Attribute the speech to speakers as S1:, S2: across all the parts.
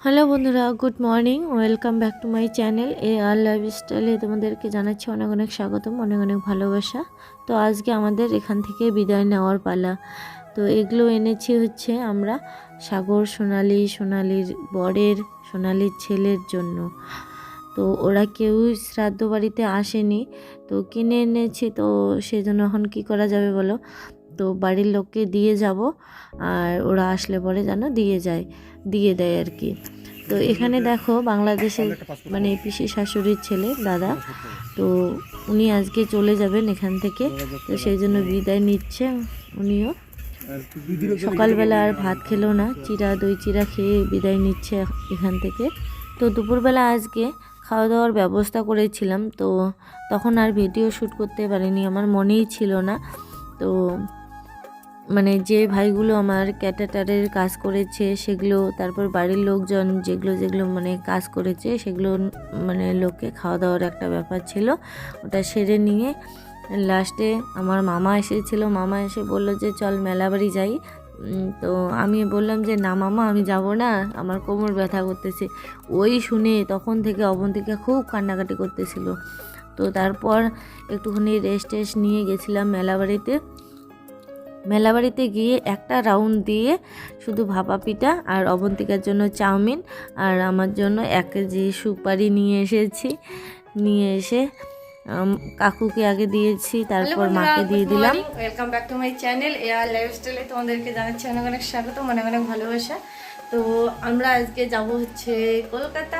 S1: Hello বন্ধুরা, good morning. Welcome back to my channel আর লাইফস্টাইলে তোমাদেরকে জানাচ্ছি অনেক অনেক স্বাগতম, অনেক অনেক ভালোবাসা। তো আজকে আমাদের এখান থেকে বিদায় নেওয়ার পালা। তো এগুলো এনেছি হচ্ছে আমরা সাগর, সোনালির বরের, সোনালির ছেলের জন্য। তো ওরা কেউ শ্রাদ্ধ বাড়িতে আসেনি, তো কিনে এনেছি। তো সেজন্য এখন কী করা যাবে বলো? তো বাড়ির লোককে দিয়ে যাব, আর ওরা আসলে পরে যেন দিয়ে দেয় আর কি। তো এখানে দেখো বাংলাদেশের মানে পিসি শাশুড়ির ছেলে দাদা, তো উনি আজকে চলে যাবেন এখান থেকে। তো সেই জন্য বিদায় নিচ্ছে উনিও। সকালবেলা আর ভাত খেলো না, দই চিড়া খেয়ে বিদায় নিচ্ছে এখান থেকে। তো দুপুরবেলা আজকে খাওয়া দাওয়ার ব্যবস্থা করেছিলাম, তো তখন আর ভিডিও শ্যুট করতে পারিনি, আমার মনেই ছিল না। তো মানে যে ভাইগুলো আমার ক্যাটাটারের কাজ করেছে সেগুলো, তারপর বাড়ির লোকজন যেগুলো মানে কাজ করেছে সেগুলো মানে লোককে খাওয়া দাওয়ার একটা ব্যাপার ছিল, ওটা সেরে নিয়ে লাস্টে আমার মামা এসেছিলো। মামা এসে বললো যে চল মেলাবাড়ি যাই। তো আমি বললাম যে না মামা, আমি যাব না, আমার কোমর ব্যথা করতেছে। ওই শুনে তখন থেকে অবন্তিকা খুব কান্নাকাটি করতেছিল। তো তারপর একটুখানি রেস্ট নিয়ে গেছিলাম মেলাবাড়িতে গিয়ে একটা রাউন্ড দিয়ে শুধু ভাপা পিঠা আর অবন্তিকার জন্য চাউমিন আর আমার জন্য 1 কেজি সুপারি নিয়ে এসে কাকুকে আগে দিয়েছি, তারপর মাকে দিয়ে দিলাম। Welcome back to my channel আর লাইফস্টাইলে তোমাদেরকে জানাচ্ছি অনেক অনেক স্বাগত, অনেক অনেক ভালোবাসা। তো আমরা আজকে যাব হচ্ছে কলকাতা,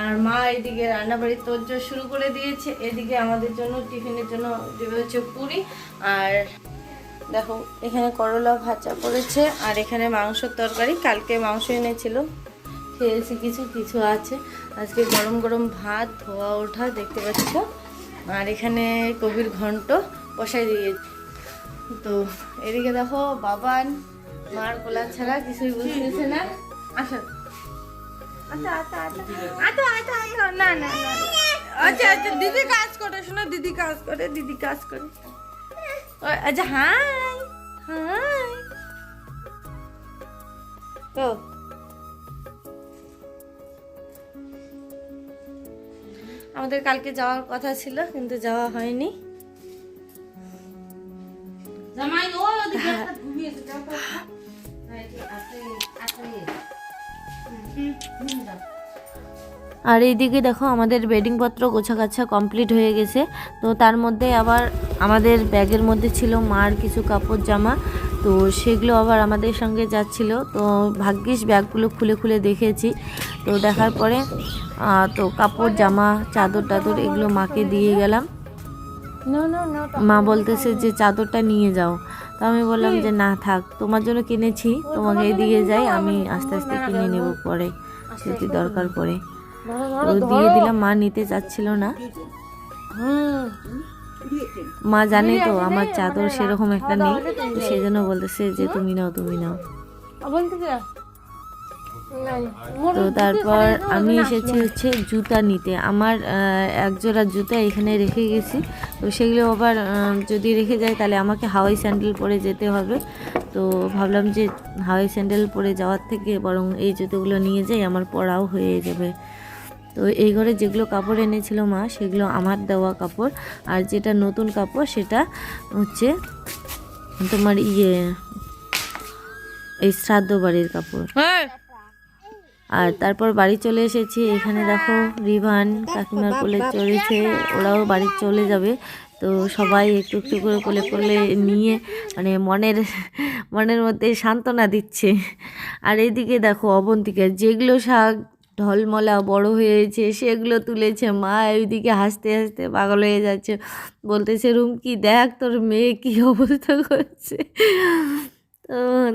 S1: আর মা এদিকে রান্নাবাড়ির তোড়জোড় শুরু করে দিয়েছে। এদিকে আমাদের জন্য টিফিনের জন্য দেবে হচ্ছে পুরি, আর দেখো এখানে করলা ভাজা করেছে, আর এখানে মাংসের তরকারি, কালকে মাংস এনেছিল, খেয়েছি কিছু আছে। আজকে গরম গরম ভাত ধোয়া ওঠা দেখতে পাচ্ছ, আর এখানে কবির ঘন্ট বসাই দিয়েছি। তো এদিকে দেখো বাবান মার কোলা ছাড়া কিছুই বুঝতেছে না। আসো আচ্ছা না আচ্ছা দিদি কাজ করে, শোনো দিদি কাজ করে। আচ্ছা হাই তো আমাদের কালকে যাওয়ার কথা ছিল কিন্তু যাওয়া হয়নি। আর এইদিকে দেখো আমাদের বেডিংপত্র গোছাগাছা কমপ্লিট হয়ে গেছে। তো তার মধ্যে আবার আমাদের ব্যাগের মধ্যে ছিল মার কিছু কাপড় জামা, তো সেগুলো আবার আমাদের সঙ্গে যাচ্ছিল। তো ভাগ্যিস ব্যাগগুলো খুলে দেখেছি। তো দেখার পরে তো কাপড় জামা চাদর টাদর এগুলো মাকে দিয়ে গেলাম। মা বলতেছে যে চাদরটা নিয়ে যাও। তো আমি বললাম যে না থাক, তোমার জন্য কিনেছি, তোমাকে দিয়ে যাই, আমি আস্তে আস্তে কিনে নেব পরে যদি দরকার পড়ে। তো দিয়ে দিলাম, মা নিতে চাচ্ছিল না। মা জানে তো আমার চাদর সেরকম একটা নেই, তো সেই জন্য বলতেছে যে তুমি নাও। তো তারপর আমি এসেছি হচ্ছে জুতা নিতে। আমার একজোড়া জুতা এখানে রেখে গেছি, তো সেগুলো আবার যদি রেখে যায় তাহলে আমাকে হাওয়াই স্যান্ডেল পরে যেতে হবে। তো ভাবলাম যে হাওয়াই স্যান্ডেল পরে যাওয়ার থেকে বরং এই জুতোগুলো নিয়ে যাই, আমার পরাও হয়ে যাবে। তো এই ঘরে যেগুলো কাপড় এনেছিল মা সেগুলো আমার দেওয়া কাপড়, আর যেটা নতুন কাপড় সেটা হচ্ছে তোমার এই শ্রাদ্ধ বাড়ির কাপড়। আর তারপর বাড়ি চলে এসেছি। এখানে দেখো রিভান কাকিমার কোলে চড়েছে, ওরাও বাড়ি চলে যাবে। তো সবাই একটু একটু করে কোলে নিয়ে মানে মনের মধ্যে সান্ত্বনা দিচ্ছে। আর এইদিকে দেখো অবন্তিকা যেগুলো শাক ঢলমলা বড় হয়েছে সেগুলো তুলেছে মা, এইদিকে হাসতে হাসতে পাগল হয়ে যাচ্ছে, বলতেছে রুমকি দেখ তোর মেয়ে কি অবস্থা করছে।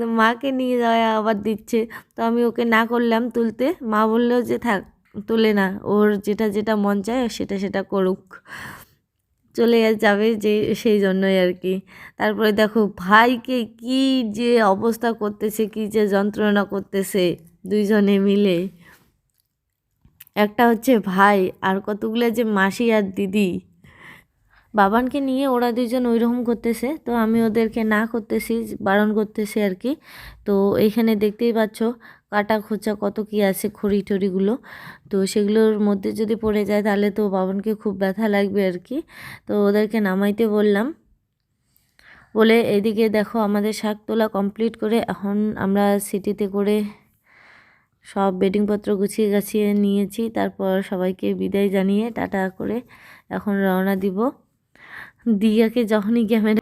S1: তো মাকে নিয়ে যাওয়া আবার দিচ্ছে, তো আমি ওকে না করলাম তুলতে। মা বললো যে থাক তুলে না, ওর যেটা মন চায় সেটা করুক, চলে যাবে যে সেই জন্যই আর কি। তারপরে দেখো ভাইকে কি যে অবস্থা করতেছে, কি যে যন্ত্রণা করতেছে দুইজনে মিলে। একটা হচ্ছে ভাই আর কতগুলো যে মাসি আর দিদি, বাবানকে নিয়ে ওরা দুজন ওইরকম করতেছে, তো আমি ওদেরকে না করতেছি, বারণ করতেছি আর কি। তো এইখানে দেখতেই পাচ্ছ কাটা খোঁচা কত কি আছে, খড়ি টড়িগুলো, তো সেগুলোর মধ্যে যদি পড়ে যায় তাহলে তো বাবানকে খুব ব্যথা লাগবে আর কি। তো ওদেরকে নামাইতে বললাম, বলে এদিকে দেখো আমাদের শাক তোলা কমপ্লিট করে এখন আমরা সিটিতে করে সব বেডিংপত্র গুছিয়ে গাছিয়ে নিয়েছি। তারপর সবাইকে বিদায় জানিয়ে টাটা করে এখন রওনা দিব। দিয়াকে যখনই ক্যামেরা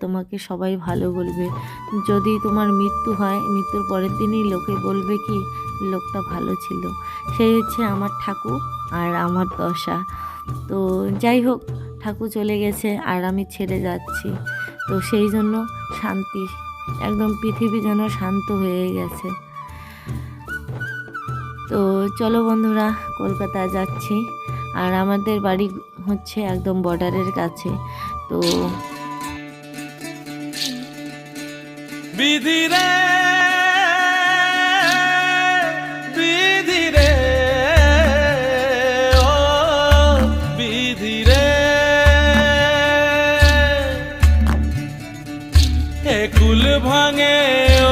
S1: তোমাকে সবাই ভালো বলবে। যদি তোমার মৃত্যু হয়, মৃত্যুর পরের দিনই লোকে বলবে কি লোকটা ভালো ছিল। সেই হচ্ছে আমার ঠাকুর আর আমার দশা। তো যাই হোক, ঠাকুর চলে গেছে আর আমি ছেড়ে যাচ্ছি, তো সেই জন্য শান্তি, একদম পৃথিবী যেন শান্ত হয়ে গেছে। তো চলো বন্ধুরা, কলকাতা যাচ্ছি, আর আমাদের বাড়ি হচ্ছে একদম বর্ডারের কাছে। তো
S2: বিধিরে বিধিরে ও বিধিরে, একুল ভাঙে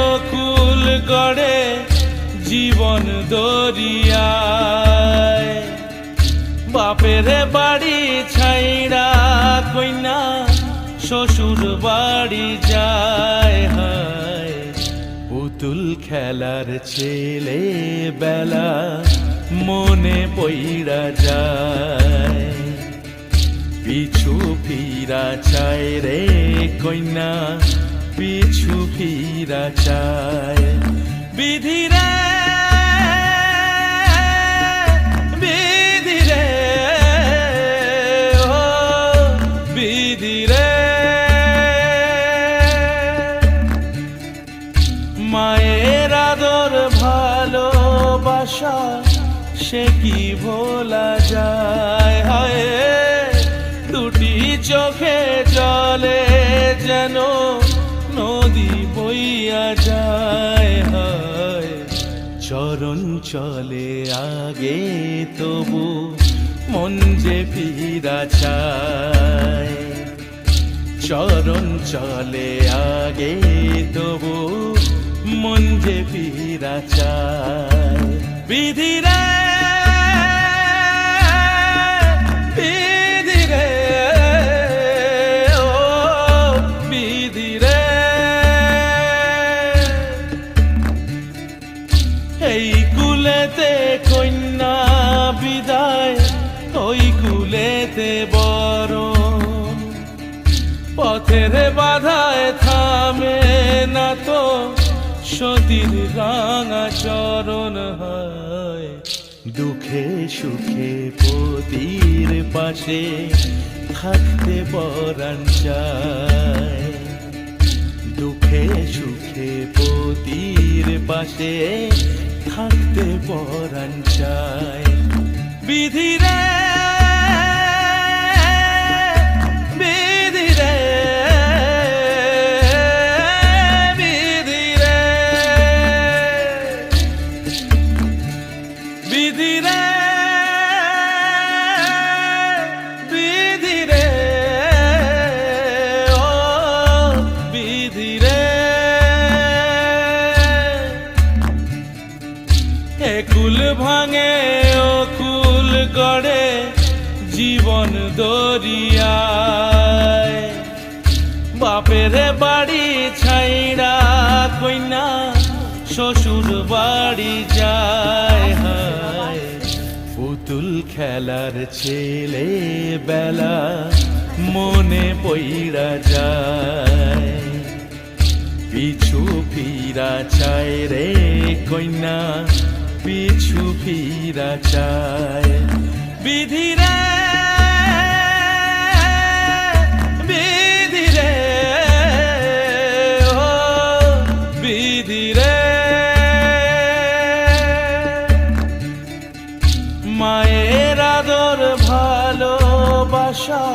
S2: ও কুল গড়ে জীবন দরিয়ায়, বাপের বাড়ি ছাইড়া কইনা শ্বশুর বাড়ি যায়। হায় পুতুল খেলার ছেলে বেলা মনে পইড়া যায়, পিছু ফিরা চায় রে কইনা, পিছু ফিরা চায়। বিধিরে বিধিরে ও বিধিরে, মায়ের আদর ভালোবাসা সে কি ভোলা যায়। হায় দুটি চোখে জলে যেন নদী বইয়া যায়। হায় চরণ চলে আগে তবু মন যে ফিরা চায়, চরণ চলে আগে তবু মন যে ফিরা চায়। বিধিরে বিধিরে ও বিধিরে, এই কুলেতে কন্যা বিদায়, ওই কুলেতে বরণ, পথের বাধায় থামে না তো সতীর রাঙা চরণ। হয় দুঃখে সুখে পতির পাশে থাকতে পরাণ চায়, দুঃখে সুখে পতির পাশে থাকতে পরাণ চায়। বিধিরে বিধিরে বিধিরে বিধিরে ধীরে একুল ভাঙে ও কুল গড়ে জীবন দরিয়ায় বাপের বাড়ি ছাইড়া কইনা শ্বশুর বাড়ি যায় হায় পুতুল খেলার ছেলে বেলা মনে পইড়া যায় পিছু ফিরা চায় রে কইনা পিছু ফিরা চায় বিধিরে বিধিরে ও বিধিরে মায়ের আদর ভালোবাসা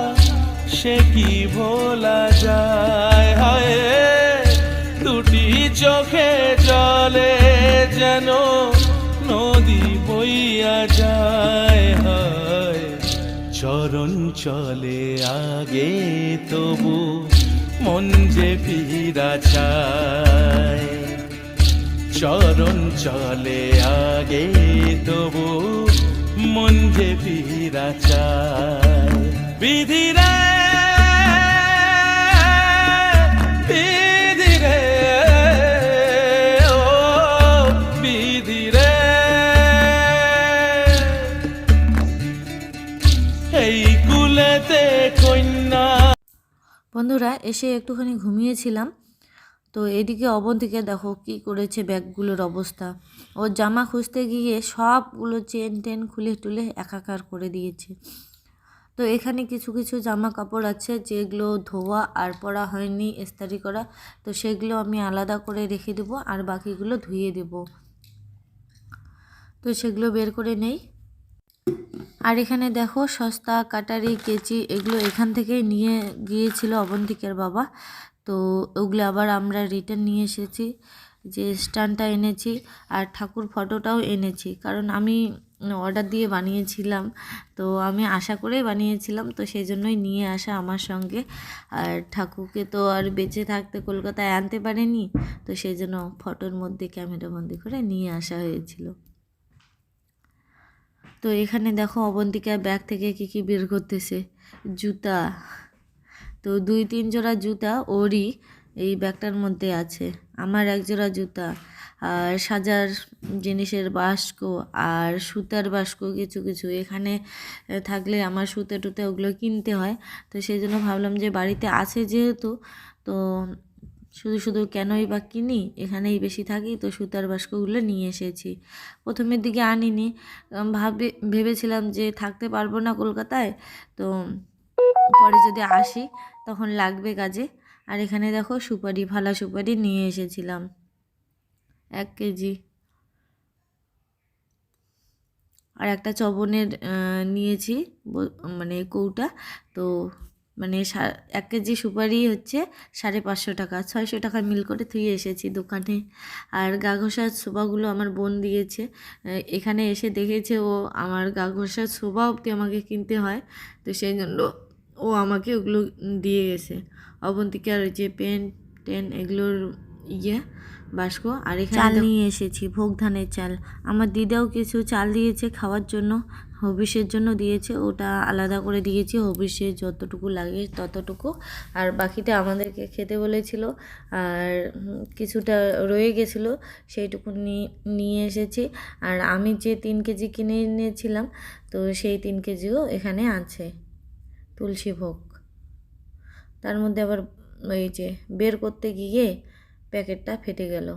S2: সে কি ভোলা যায় হায় দুটি চোখে জলে যেন নদী বইয়া যায় হায় চরণ চলে আগে তবু মন যে ফিরা চায় চরণ চলে আগে তবু মন যে ফিরা চায় বিধিরে বিধিরে ও বিধিরে এই কুলেতে কন্যা।
S1: বন্ধুরা এসে একটুখানি ঘুমিয়েছিলাম, তো এদিকে অবন্তিকে দেখো কি করেছে, ব্যাগগুলোর অবস্থা। ওর জামা খুঁজতে গিয়ে সবগুলো চেন টেন খুলে টুলে একাকার করে দিয়েছে। তো এখানে কিছু কিছু জামা কাপড় আছে যেগুলো ধোয়া আর পরা হয়নি, ইস্ত্রি করা, তো সেগুলো আমি আলাদা করে রেখে দেবো আর বাকিগুলো ধুয়ে দেব। তো সেগুলো বের করে নেই। আর এখানে দেখো সস্তা কাটারি কেচি এগুলো এখান থেকেই নিয়ে গিয়েছিল অবন্তিকের বাবা, তো ওগুলো আবার আমরা রিটার্ন নিয়ে এসেছি। যে স্ট্যান্ডটা এনেছি আর ঠাকুর ফটোটাও এনেছি, কারণ আমি অর্ডার দিয়ে বানিয়েছিলাম, তো আমি আশা করে বানিয়েছিলাম, তো সেই জন্যই নিয়ে আসা আমার সঙ্গে। আর ঠাকুরকে তো আর বেঁচে থাকতে কলকাতায় আনতে পারেনি, তো সেই জন্য ফটোর মধ্যে ক্যামেরাবন্দি করে নিয়ে আসা হয়েছিল। তো এখানে দেখো অবন্তিকা ব্যাগ থেকে কি বের করতেছে, জুতা। তো 2-3 জোড়া জুতা ওরই এই ব্যাগটার মধ্যে আছে, আমার এক জোড়া জুতা আর সাজার জিনিসের বাস্ক আর সুতার বাস্ক কিছু কিছু এখানে থাকলে আমার সুতে টুতে ওগুলো কিনতে হয়, তো সেই জন্য ভাবলাম যে বাড়িতে আছে যেহেতু, তো শুধু শুধু কেনই বা কিনি, এখানেই বেশি থাকি, তো সুতার বাস্কগুলো নিয়ে এসেছি। প্রথমের দিকে আনিনি, ভেবেছিলাম যে থাকতে পারবো না কলকাতায়, তো পরে যদি আসি তখন লাগবে কাজে। আর এখানে দেখো সুপারি, ভালা সুপারি নিয়ে এসেছিলাম 1 কেজি। আর একটা চবনের নিয়েছি মানে কৌটা, তো মানে 1 কেজি সুপারি হচ্ছে 550 টাকা, 600 টাকা মিল করে থুয়ে এসেছি দোকানে। আর গা ঘষার ছোবাগুলো আমার বোন দিয়েছে, এখানে এসে দেখেছে ও আমার গা ঘষার ছোবা অবধি আমাকে কিনতে হয়, তো সেই জন্য ও আমাকে ওগুলো দিয়ে গেছে। অবন্তিকার যে পেন টেন এগুলোর বাস্ক। আর এখানে চাল নিয়ে এসেছি, ভোগ ধানের চাল। আমার দিদাও কিছু চাল দিয়েছে খাওয়ার জন্য, হবিষের জন্য দিয়েছে, ওটা আলাদা করে দিয়েছি, হবিষে যতটুকু লাগে ততটুকু, আর বাকিটা আমাদেরকে খেতে বলেছিল। আর কিছুটা রয়ে গেছিলো, সেইটুকু নিয়ে এসেছি। আর আমি যে 3 কেজি কিনে এনেছিলাম, তো সেই 3 কেজিও এখানে আছে তুলসী ভোগ। তার মধ্যে আবার ওই যে বের করতে গিয়ে প্যাকেটটা ফেটে গেল।